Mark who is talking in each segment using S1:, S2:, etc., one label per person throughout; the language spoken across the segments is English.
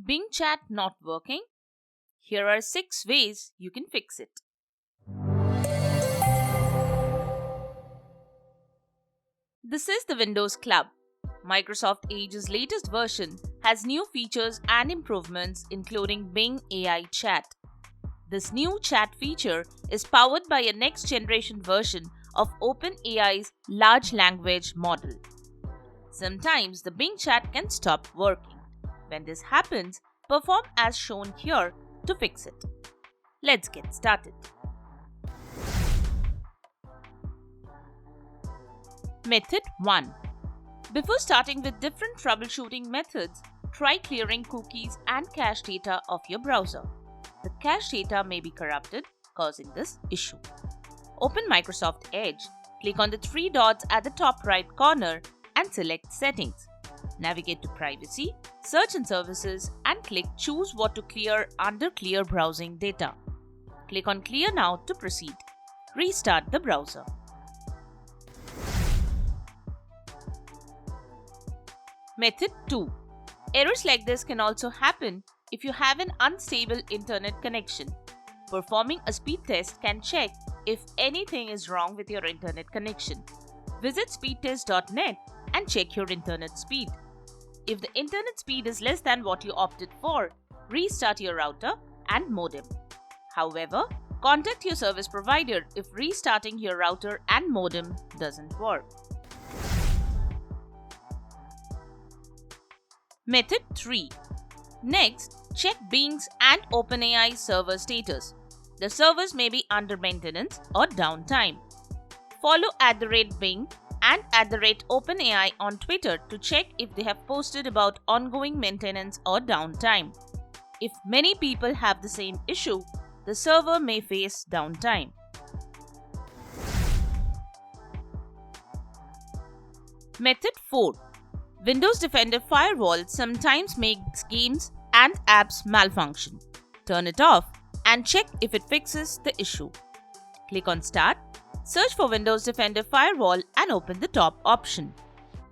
S1: Bing chat not working? Here are 6 ways you can fix it. This is the Windows Club. Microsoft Edge's latest version has new features and improvements, including Bing AI Chat. This new chat feature is powered by a next-generation version of OpenAI's large language model. Sometimes the Bing chat can stop working. When this happens, perform as shown here to fix it. Let's get started. Method 1. Before starting with different troubleshooting methods, try clearing cookies and cache data of your browser. The cache data may be corrupted, causing this issue. Open Microsoft Edge, click on the 3 dots at the top right corner and select Settings. Navigate to Privacy, Search and Services and click Choose what to clear under Clear Browsing Data. Click on Clear Now to proceed. Restart the browser. Method 2. Errors like this can also happen if you have an unstable internet connection. Performing a speed test can check if anything is wrong with your internet connection. Visit speedtest.net and check your internet speed. If the internet speed is less than what you opted for, restart your router and modem. However, contact your service provider if restarting your router and modem doesn't work. Method 3. Next, check Bing's and OpenAI server status. The servers may be under maintenance or downtime. Follow @Bing and @OpenAI on Twitter to check if they have posted about ongoing maintenance or downtime. If many people have the same issue, the server may face downtime. Method 4. Windows Defender Firewall sometimes makes games and apps malfunction. Turn it off and check if it fixes the issue. Click on Start, search for Windows Defender Firewall and open the top option.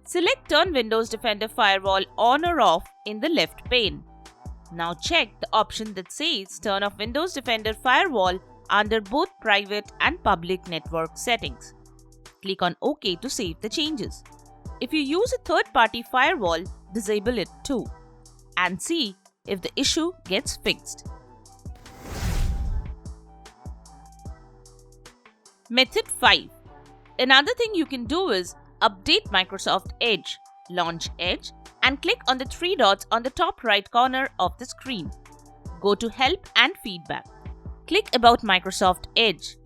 S1: Select Turn Windows Defender Firewall on or off in the left pane. Now check the option that says Turn off Windows Defender Firewall under both private and public network settings. Click on OK to save the changes. If you use a third-party firewall, disable it too and see if the issue gets fixed. Method 5. Another thing you can do is update Microsoft Edge. Launch Edge and click on the 3 dots on the top right corner of the screen. Go to Help and Feedback. Click About Microsoft Edge.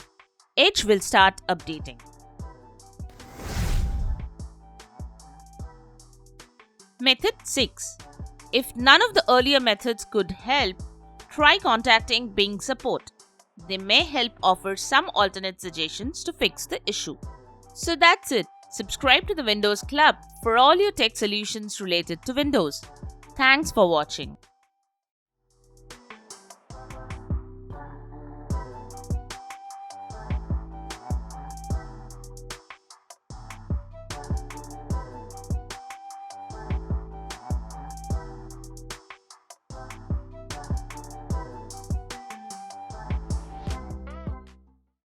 S1: Edge will start updating. Method 6. If none of the earlier methods could help, try contacting Bing support. They may help offer some alternate suggestions to fix the issue. So that's it. Subscribe to the Windows Club for all your tech solutions related to Windows. Thanks for watching.